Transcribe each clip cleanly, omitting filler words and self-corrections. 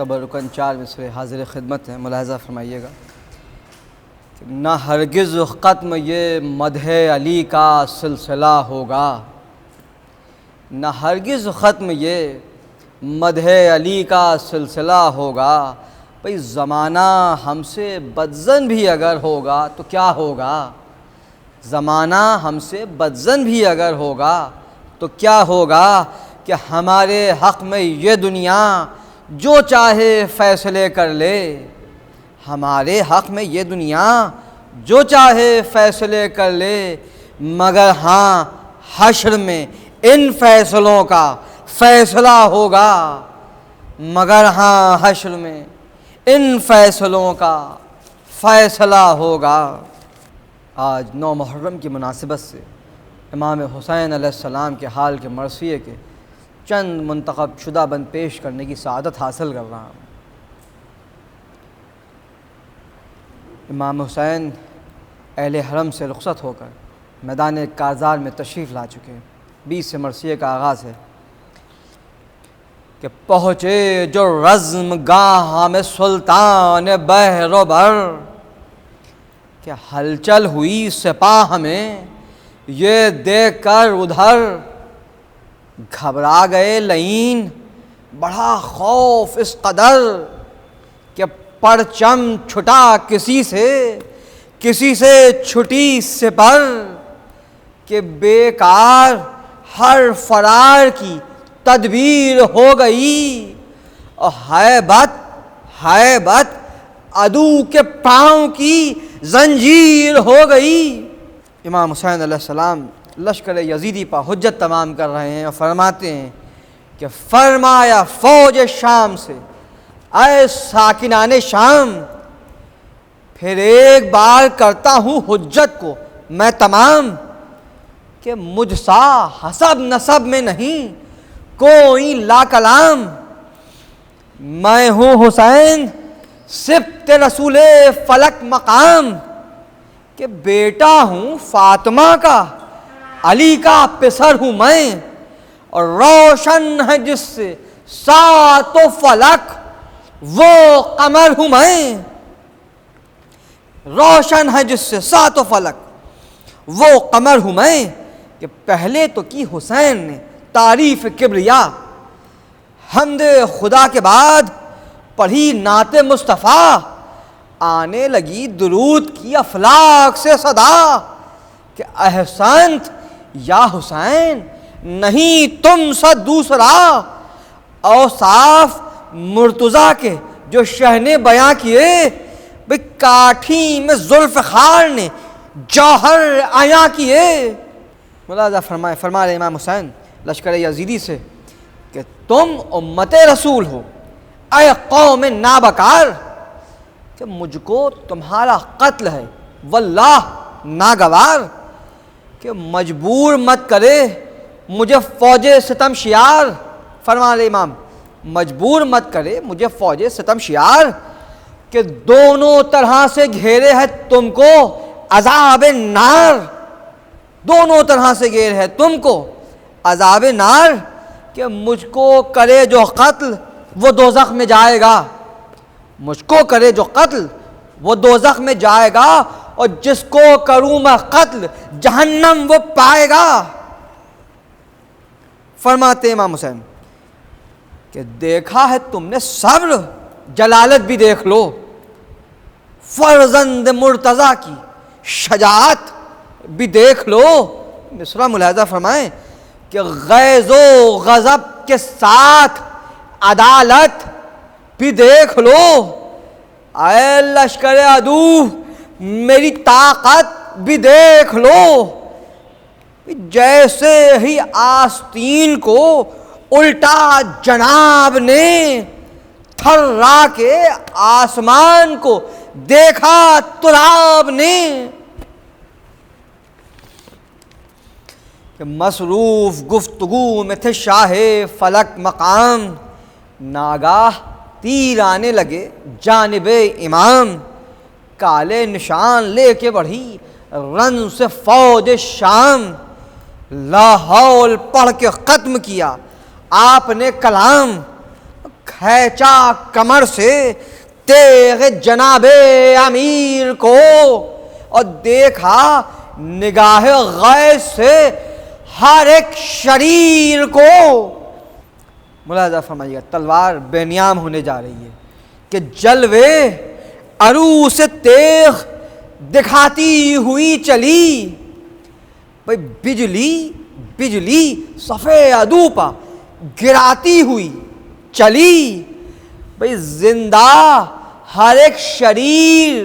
تبرکاً 4 مصرے حاضر خدمت ہیں، ملاحظہ فرمائیے گا کہ نہ ہرگز ختم یہ مدح علی کا سلسلہ ہوگا، نہ ہرگز ختم یہ مدح علی کا سلسلہ ہوگا۔ بھئی زمانہ ہم سے بدظن بھی اگر ہوگا تو کیا ہوگا؟ زمانہ ہم سے بدظن بھی اگر ہوگا تو کیا ہوگا کہ ہمارے حق میں یہ دنیا جو چاہے فیصلے کر لے، ہمارے حق میں یہ دنیا جو چاہے فیصلے کر لے، مگر ہاں حشر میں ان فیصلوں کا فیصلہ ہوگا، مگر ہاں حشر میں ان فیصلوں کا فیصلہ ہوگا۔ آج 9 محرم کی مناسبت سے امام حسین علیہ السلام کے حال کے مرثیے کے چند منتخب شدہ بند پیش کرنے کی سعادت حاصل کر رہا ہوں۔ امام حسین اہل حرم سے رخصت ہو کر میدان کارزار میں تشریف لا چکے ہیں۔ 20 سے مرثیے کا آغاز ہے کہ پہنچے جو رزم گاہ میں سلطان بحر و بر، کہ ہلچل ہوئی سپاہ میں یہ دیکھ کر ادھر، گھبرا گئے لعین بڑھا خوف اس قدر، کہ پرچم چھٹا کسی سے چھٹی سپر، کہ بیکار ہر فرار کی تدبیر ہو گئی، اور ہیبت عدو کے پاؤں کی زنجیر ہو گئی۔ امام حسین علیہ السلام لشکر یزیدی پر حجت تمام کر رہے ہیں اور فرماتے ہیں کہ فرمایا فوج شام سے، اے ساکنان شام، پھر ایک بار کرتا ہوں حجت کو میں تمام، کہ مجھ سا حسب نسب میں نہیں کوئی لا کلام، میں ہوں حسین سبط رسول فلک مقام، کہ بیٹا ہوں فاطمہ کا علی کا پسر ہوں میں، اور روشن ہے جس سے سات و فلک وہ قمر ہوں میں، روشن ہے جس سے سات و فلک وہ قمر ہوں میں۔ کہ پہلے تو کی حسین نے تعریف کبریا، حمد خدا کے بعد پڑھی نعت مصطفیٰ، آنے لگی درود کی افلاک سے صدا، کہ احسنت یا حسین نہیں تم سا دوسرا، اوصاف مرتضیٰ کے جو شہ نے بیاں کیے، بھئی کاٹھی میں ذوالفقار نے جوہر عیاں کیے۔ ملاحظہ فرما رہے امام حسین لشکر یزیدی سے کہ تم امت رسول ہو، اے قوم نابکار، کہ مجھ کو تمہارا قتل ہے واللہ ناگوار، کہ مجبور مت کرے مجھے فوج ستم شیار، فرما رہے امام مجبور مت کرے مجھے فوج ستم شیار، کہ دونوں طرح سے گھیرے ہے تم کو عذاب نار، دونوں طرح سے گھیر ہے تم کو عذاب نار، کہ مجھ کو کرے جو قتل وہ دوزخ میں جائے گا، مجھ کو کرے جو قتل وہ دوزخ میں جائے گا، اور جس کو کروں میں قتل جہنم وہ پائے گا۔ فرماتے امام حسین کہ دیکھا ہے تم نے صبر، جلالت بھی دیکھ لو، فرزند مرتضیٰ کی شجاعت بھی دیکھ لو۔ مصرع ملاحظہ فرمائیں کہ غیظ و غضب کے ساتھ عدالت بھی دیکھ لو، اے لشکر عدو میری طاقت بھی دیکھ لو، جیسے ہی آستین کو الٹا جناب نے، تھرا کے آسمان کو دیکھا تراب نے، کہ مصروف گفتگو میں تھے شاہ فلک مقام، ناگاہ تیر آنے لگے جانب امام، کالے نشان لے کے بڑھی رن سے فوج شام، لا حول پڑھ کے ختم کیا آپ نے کلام، کھینچا کمر سے تیغ جناب امیر کو، اور دیکھا نگاہ غیظ سے ہر ایک شریر کو۔ ملاحظہ فرمائیے گا، تلوار بے نیام ہونے جا رہی ہے کہ جلوے عروس تیغ دکھاتی ہوئی چلی، بھئی بجلی صفے عدو پا گراتی ہوئی چلی، بھئی زندہ ہر ایک شریر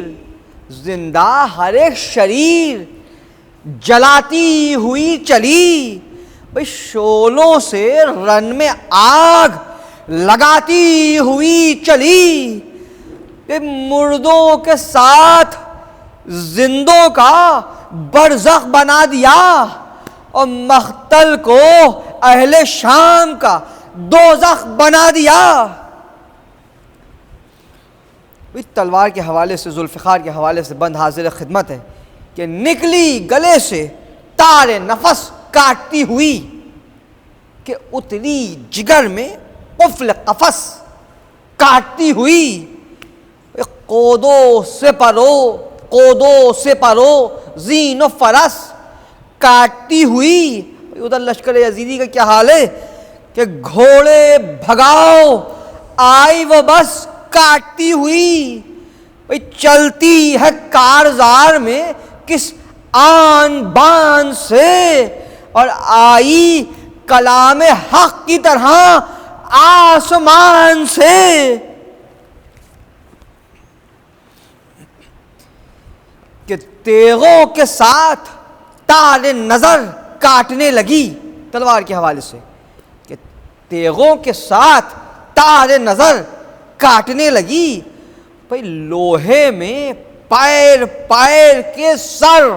جلاتی ہوئی چلی، بھئی شعلوں سے رن میں آگ لگاتی ہوئی چلی، بھئی مردوں کے ساتھ زندوں کا برزخ بنا دیا، اور مقتل کو اہل شام کا دوزخ بنا دیا۔ تلوار کے حوالے سے، ذوالفقار کے حوالے سے بند حاضر خدمت ہے کہ نکلی گلے سے تار نفس کاٹتی ہوئی، کہ اتری جگر میں قفل قفس کاٹتی ہوئی، قودو سے پرو زین و فرس کاٹتی ہوئی۔ ادھر لشکر یزیدی کا کیا حال ہے کہ گھوڑے بھگاؤ آئی وہ بس کاٹتی ہوئی، چلتی ہے کارزار میں کس آن بان سے، اور آئی کلام حق کی طرح آسمان سے۔ کہ تیغوں کے ساتھ تار نظر کاٹنے لگی، تلوار کے حوالے سے کہ تیغوں کے ساتھ تار نظر کاٹنے لگی، بھئی لوہے میں پیر کے سر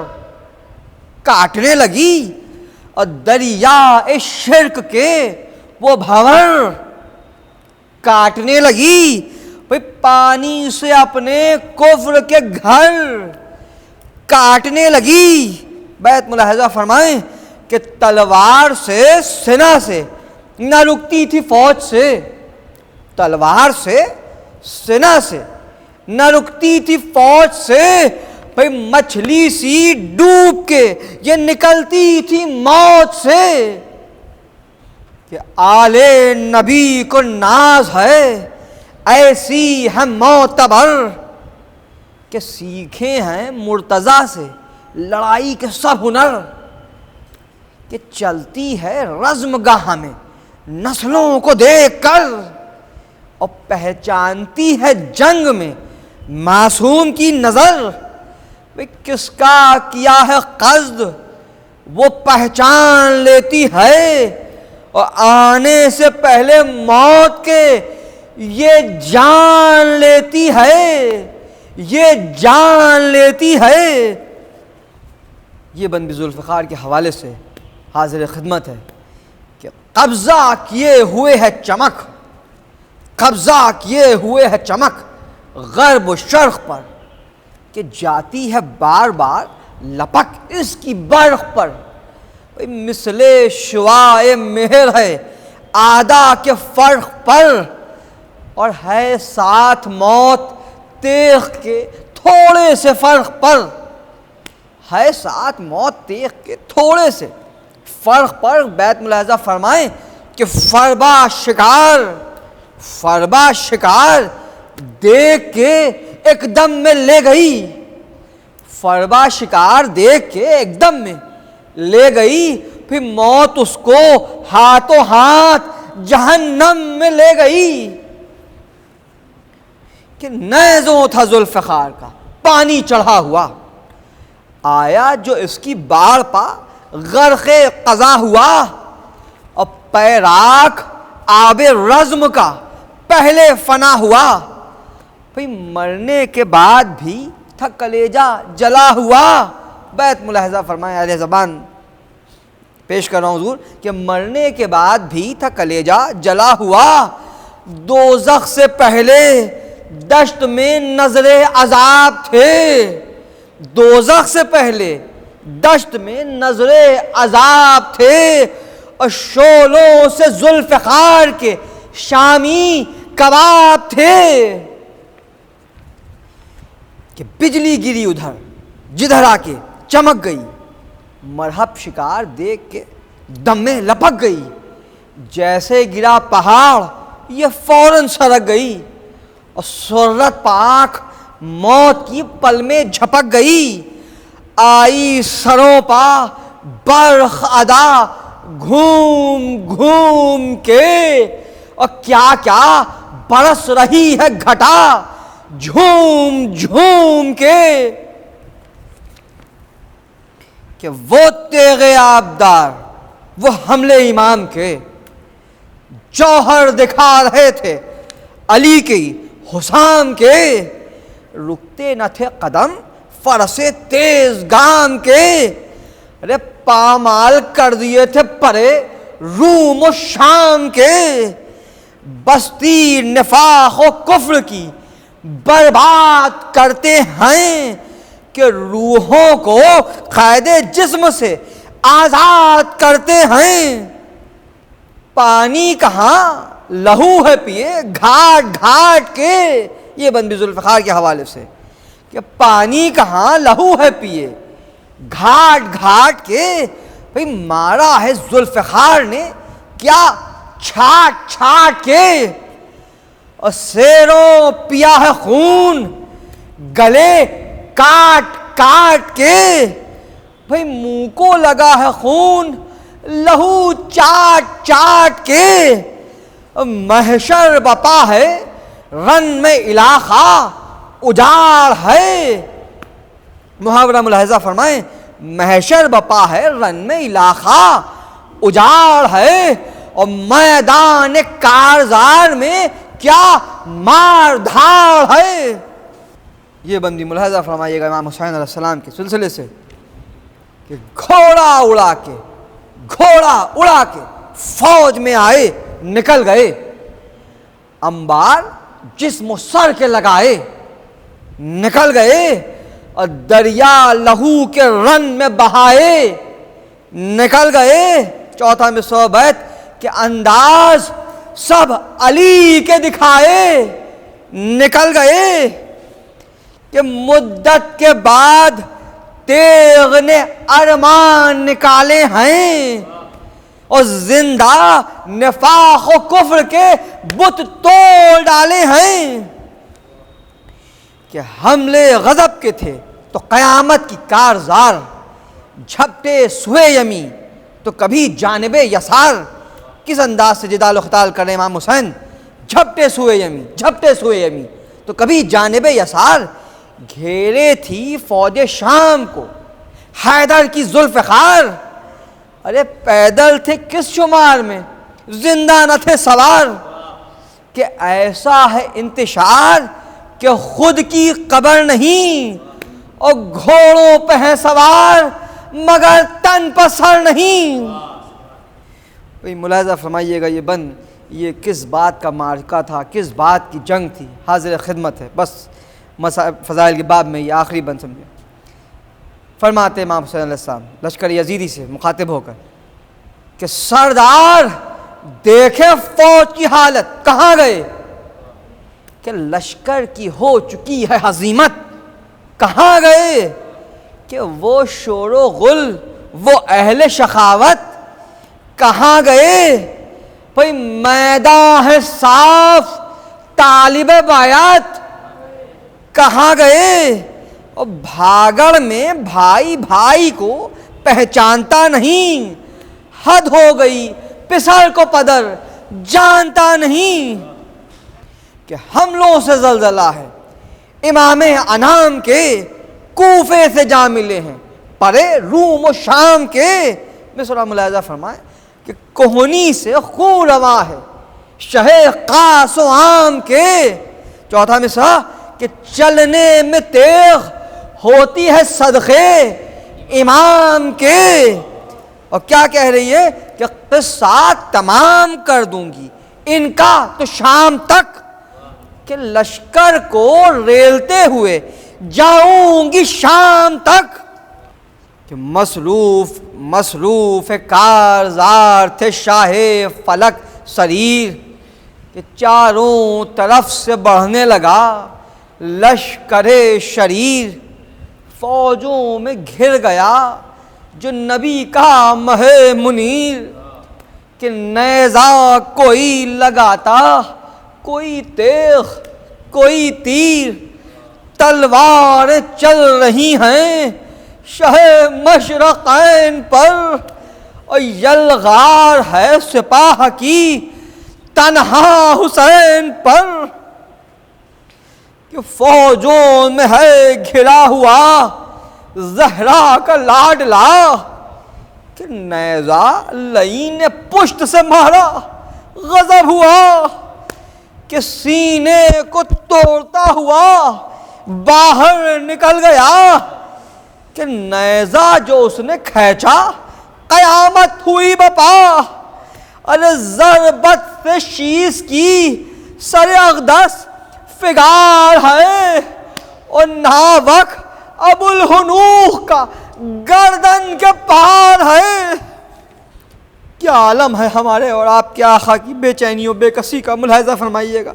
کاٹنے لگی، اور دریائے شرک کے وہ بھنور کاٹنے لگی، بھئی پانی سے اپنے کفر کے گھر کاٹنے لگی۔ بیت ملاحظہ فرمائیں کہ تلوار سے سینہ سے نہ رکتی تھی فوج سے، تلوار سے سینہ سے نہ رکتی تھی فوج سے، بھئی مچھلی سی ڈوب کے یہ نکلتی تھی موت سے۔ کہ آل نبی کو ناز ہے ایسی ہے معتبر، کہ سیکھے ہیں مرتضیٰ سے لڑائی کے سب ہنر، کہ چلتی ہے رزم گاہ میں نسلوں کو دیکھ کر، اور پہچانتی ہے جنگ میں معصوم کی نظر، کس کا کیا ہے قصد وہ پہچان لیتی ہے، اور آنے سے پہلے موت کے یہ جان لیتی ہے، یہ بند ذوالفقار کے حوالے سے حاضر خدمت ہے کہ قبضہ کیے ہوئے ہے چمک غرب و شرق پر، کہ جاتی ہے بار بار لپک اس کی برق پر، مثل شعاع مہر ہے آدھا کے فرق پر، اور ہے ساتھ موت تیغ کے تھوڑے سے فرق پر، ہے ساتھ موت تیغ کے تھوڑے سے فرق پر۔ بیت ملاحظہ فرمائیں کہ فربا شکار دیکھ کے ایک دم میں لے گئی، فربا شکار دیکھ کے ایک دم میں لے گئی، پھر موت اس کو ہاتھوں ہاتھ جہنم میں لے گئی۔ کہ نیزوں تھا ذوالفقار کا پانی چڑھا ہوا، آیا جو اس کی باڑ پا غرق قضا ہوا، اور پیراک آب رزم کا پہلے فنا ہوا، بھئی مرنے کے بعد بھی تھا کلیجہ جلا ہوا۔ بیت ملاحظہ فرمائیں، اہل زبان پیش کر رہا ہوں حضور، کہ مرنے کے بعد بھی تھا کلیجہ جلا ہوا، دوزخ سے پہلے دشت میں نظر عذاب تھے، دوزخ سے پہلے دشت میں نظر عذاب تھے، اور شعلوں سے ذوالفقار کے شامی کباب تھے کہ بجلی گری ادھر جدھر آ کے چمک گئی، مرحب شکار دیکھ کے دم میں لپک گئی، جیسے گرا پہاڑ یہ فوراً سرک گئی، اور سرت پاک موت کی پل میں جھپک گئی، آئی سروں پا برق ادا گھوم گھوم کے، اور کیا کیا برس رہی ہے گھٹا جھوم جھوم کے، کہ وہ تیغ آبدار وہ حملے امام کے جوہر دکھا رہے تھے علی کی حسام کے، رکتے نہ تھے قدم فرس تیز گام کے، ارے پامال کر دیے تھے پرے روم و شام کے، بستی نفاق و کفر کی برباد کرتے ہیں، کہ روحوں کو قید جسم سے آزاد کرتے ہیں، پانی کہاں لہو ہے پیے گھاٹ گھاٹ کے، یہ بندی ذوالفقار کے حوالے سے، کہ پانی کہاں لہو ہے پیے گھاٹ گھاٹ کے، بھئی مارا ہے ذوالفقار نے کیا چھاٹ چھاٹ کے، اور سیروں پیا ہے خون گلے کاٹ کاٹ کے، بھئی منہ کو لگا ہے خون لہو چاٹ چاٹ کے، محشر بپا ہے رن میں علاقہ اجاڑ ہے، محاورہ ملاحظہ فرمائیں، محشر بپا ہے رن میں علاقہ اجاڑ ہے، اور میدان کارزار میں کیا مار دھاڑ ہے، یہ بندی ملاحظہ فرمائیے گا امام حسین علیہ السلام کے سلسلے سے، کہ گھوڑا اڑا کے فوج میں آئے نکل گئے، انبار جسم و سر کے لگائے نکل گئے، اور دریا لہو کے رن میں بہائے نکل گئے، چوتھا میں 100 بیت کہ انداز سب علی کے دکھائے نکل گئے، کہ مدت کے بعد تیغ نے ارمان نکالے ہیں، اور زندہ نفاق و کفر کے بت توڑ ڈالے ہیں، کہ حملے غضب کے تھے تو قیامت کی کارزار، جھپٹے سوئے یمی تو کبھی جانب یسار، کس انداز سے جدال و خطال کر رہے امام حسین، جھپٹے سوئے یمی تو کبھی جانب یسار، گھیرے تھی فوج شام کو حیدر کی ذوالفقار، ارے پیدل تھے کس شمار میں زندہ نہ تھے سوار، کہ ایسا ہے انتشار کہ خود کی قبر نہیں، اور گھوڑوں پہ ہے سوار مگر تن پر سر نہیں، بھئی ملاحظہ فرمائیے گا یہ بند یہ کس بات کا معرکہ تھا، کس بات کی جنگ تھی، حاضر خدمت ہے، بس فضائل کے باب میں یہ آخری بند سمجھے۔ فرماتے امام حسین علیہ السلام لشکر یزیدی سے مخاطب ہو کر کہ سردار دیکھے فوج کی حالت، کہاں گئے، کہ لشکر کی ہو چکی ہے ہزیمت، کہاں گئے، کہ وہ شور و غل وہ اہل شخاوت کہاں گئے، بھئی میدان ہے صاف طالب بیعت کہاں گئے، اور بھاگڑ میں بھائی بھائی کو پہچانتا نہیں، حد ہو گئی پسر کو پدر جانتا نہیں، کہ حملوں سے زلزلہ ہے امام انام کے کوفے سے جا ملے ہیں پرے روم و شام کے، مصرع ملاحظہ فرمائیں کہ کوہنی سے خون رواں ہے شہ قاس و عام کے، چوتھا مصرع کہ چلنے میں تیغ ہوتی ہے صدقے امام کے، اور کیا کہہ رہی ہے کہ قصہ تمام کر دوں گی ان کا تو شام تک، کہ لشکر کو ریلتے ہوئے جاؤں گی شام تک، کہ مصروف کارزار تھے شاہ فلک سریر، کہ چاروں طرف سے بڑھنے لگا لشکر شریر، فوجوں میں گھر گیا جو نبی کا مہ منیر، کہ نیزہ کوئی لگاتا کوئی تیغ کوئی تیر، تلوار چل رہی ہیں شہ مشرقین پر، اور یلغار ہے سپاہ کی تنہا حسین پر، کہ فوجوں میں ہے گھرا ہوا زہرا کا لاڈلا، کہ نیزہ لعین نے پشت سے مارا غضب ہوا، کہ سینے کو توڑتا ہوا باہر نکل گیا، کہ نیزہ جو اس نے کھینچا قیامت ہوئی بپا، ارے ضربت سے شیش کی سر اقدس فگار ہے، اور ناوک ابو الہنوخ کا گردن کے پار ہے۔ کیا عالم ہے ہمارے اور آپ کے آقا کی بے چینی و بے کسی کا، ملاحظہ فرمائیے گا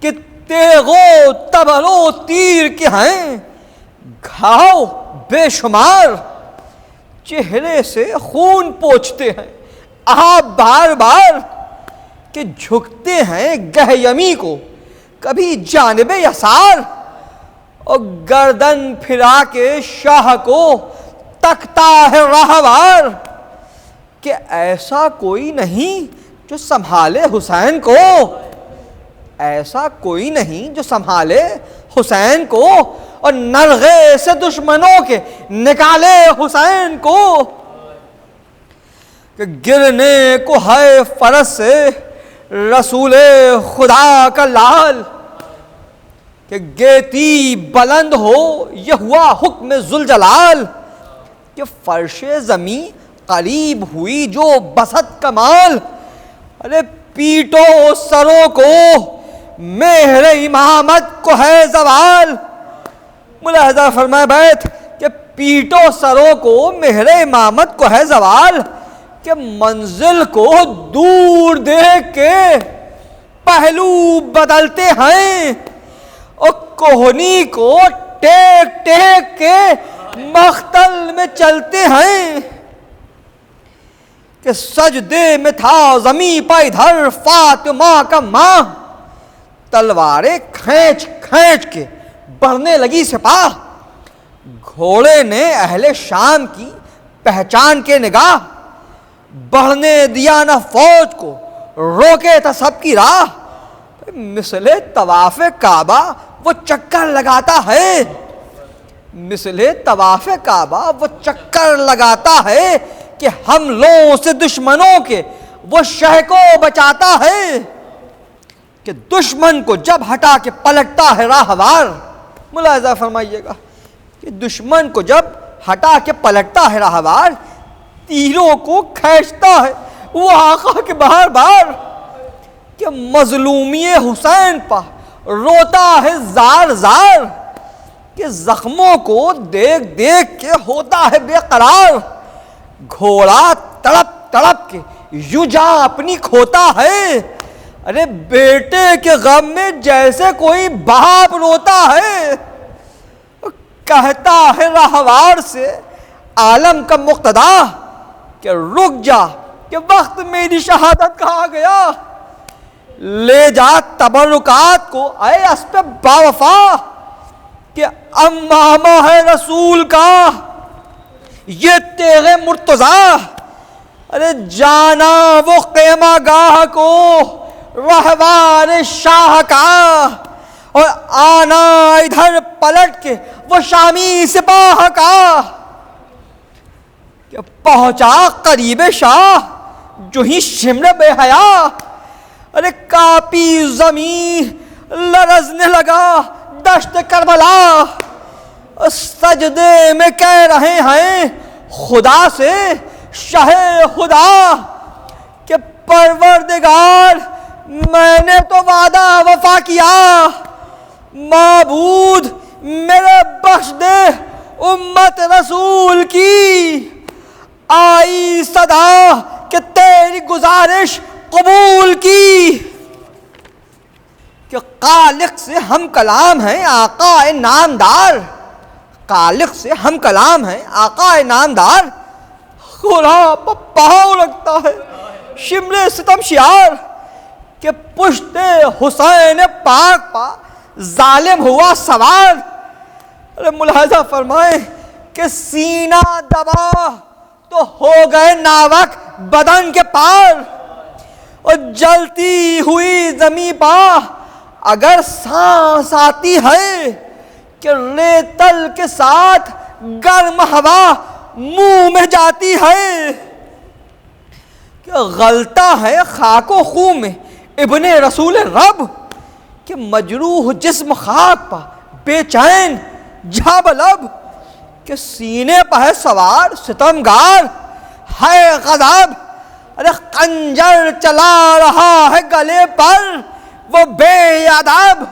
کہ تیغ و تبر و تیر کے ہیں گھاؤ بے شمار، چہرے سے خون پوچھتے ہیں آپ بار بار، کہ جھکتے ہیں گہیمی کو کبھی جانب یسار، اور گردن پھرا کے شاہ کو تکتا ہے راہوار، کہ ایسا کوئی نہیں جو سنبھالے حسین کو، ایسا کوئی نہیں جو سنبھالے حسین کو، اور نرغے سے دشمنوں کے نکالے حسین کو، کہ گرنے کو ہے فرس سے رسول خدا کا لال، کہ گیتی بلند ہو یہ ہوا حکم ذوالجلال، کہ فرش زمین قریب ہوئی جو بسط کمال، ارے پیٹو سروں کو مہر امامت کو ہے زوال، ملاحظہ فرمائے بیت کہ پیٹو سروں کو مہر امامت کو ہے زوال، کہ منزل کو دور دیکھ کے پہلو بدلتے ہیں، اور کوہنی کو ٹیک ٹیک کے مختل میں چلتے ہیں، کہ سجدے میں تھا زمین پہ ادھر فاطمہ کا ماں، تلواریں کھینچ کھینچ کے بڑھنے لگی سپاہ، گھوڑے نے اہل شام کی پہچان کے نگاہ، بڑھنے دیا نہ فوج کو روکے تھا سب کی راہ، مثل طواف کعبہ وہ چکر لگاتا ہے، مثل طواف کعبہ وہ چکر لگاتا ہے، کہ حملوں سے دشمنوں کے وہ شہ کو بچاتا ہے، کہ دشمن کو جب ہٹا کے پلٹتا ہے راہوار، ملاحظہ فرمائیے گا کہ دشمن کو جب ہٹا کے پلٹتا ہے راہوار، تیروں کو کھینچتا ہے وہ آقا کے بار بار، کہ مظلومی حسین پر روتا ہے زار زار، کہ زخموں کو دیکھ دیکھ کے ہوتا ہے بے قرار، گھوڑا تڑپ تڑپ کے یوں جان اپنی کھوتا ہے، ارے بیٹے کے غم میں جیسے کوئی باپ روتا ہے، کہتا ہے راہوار سے عالم کا مقتدا، کہ رک جا کہ وقت میری شہادت کا آ گیا، لے جا تبرکات کو اے اسپِ باوفا، کہ امامہ ہے رسول کا یہ تیغ مرتضیٰ، ارے جانا وہ قیمہ گاہ کو رہوار شاہ کا، اور آنا ادھر پلٹ کے وہ شامی سپاہ کا، کہ پہنچا قریب شاہ جو ہی شمر بے حیا، ارے کاپی زمین لرزنے لگا دشت کربلا، سجدے میں کہہ رہے ہیں خدا سے شہ خدا، کہ پروردگار میں نے تو وعدہ وفا کیا، معبود میرے بخش دے امت رسول کی، آئی صدا کہ تیری گزارش قبول کی، کہ خالق سے ہم کلام ہیں آقا نامدار، خالق سے ہم کلام ہیں آقا نامدار، خدا پاؤں رکھتا ہے شمر ستم شیار کہ پشت حسین پاک پا ظالم ہوا سوار۔ ارے ملاحظہ فرمائیں کہ سینہ دبا تو ہو گئے ناوک بدن کے پار، اور جلتی ہوئی زمیں پا اگر سانس آتی ہے کہ ریتل کے ساتھ گرم ہوا منہ میں جاتی ہے، کہ غلطہ ہے خاک و خوں میں ابن رسول رب، کہ مجروح جسم خاک پا بے چین جھب لب، کہ سینے پہ ہے سوار ستمگار ہے غضب، ارے خنجر چلا رہا ہے گلے پر وہ بے ادب،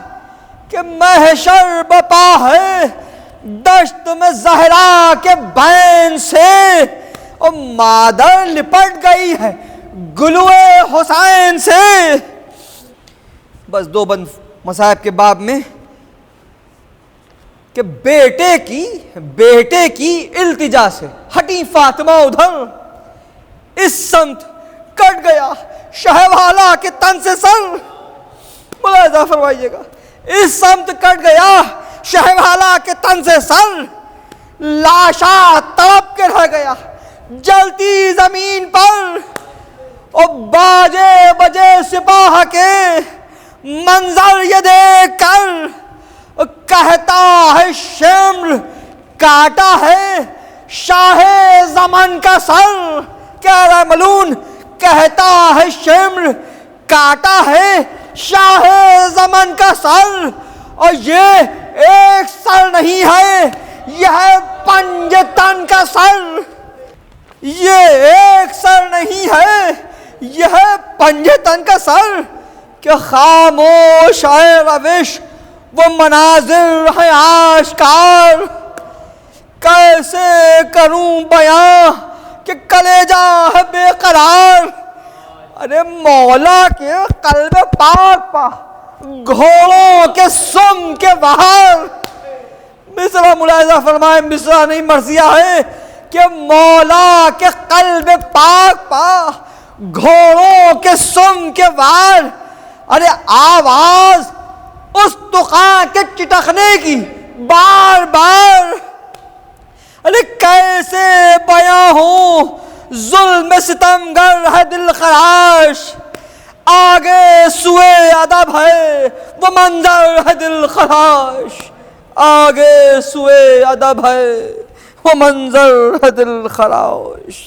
کہ محشر بپا ہے دشت میں زہرا کے بین سے، اور مادر لپٹ گئی ہے گلوے حسین سے۔ بس دو بند مصائب کے باب میں کہ بیٹے کی التجا سے ہٹی فاطمہ ادھر، اس سمت کٹ گیا شہوالا کے تن سے سر، ملاحظہ فرمائیے گا، اس سمت کٹ گیا شہوالا کے تن سے سر، لاشا تڑپ کے رہ گیا جلتی زمین پر، اور باجے بجے سپاہ کے منظر یہ دیکھ کر کہتا ہے شمر کاٹا ہے شاہ زمن کا سر، کہہ رہا ملون کہتا ہے شمر کاٹا ہے شاہ زمن کا سر، اور یہ ایک سر نہیں ہے یہ ہے پنج تن کا سر، یہ ایک سر نہیں ہے یہ ہے پنج تن کا سر، کہ خاموش ہے روش وہ مناظر ہے آشکار، کیسے کروں بیاں کہ کلیجہ ہے بے قرار، ارے مولا کے قلب پاک پا گھوڑوں کے سم کے باہر، مصرع ملاحظہ فرمائے مصرع نہیں مرثیہ ہے، کہ مولا کے قلب پاک پا گھوڑوں کے سم کے وار، ارے آواز اس تقا کے چٹکنے کی بار بار، ارے کیسے بیاں ہوں ظلم ستمگر ہے دل خراش، آگے سوئے ادب ہے وہ منظر ہے دل خراش، آگے سوئے ادب ہے وہ منظر ہے دل خراش۔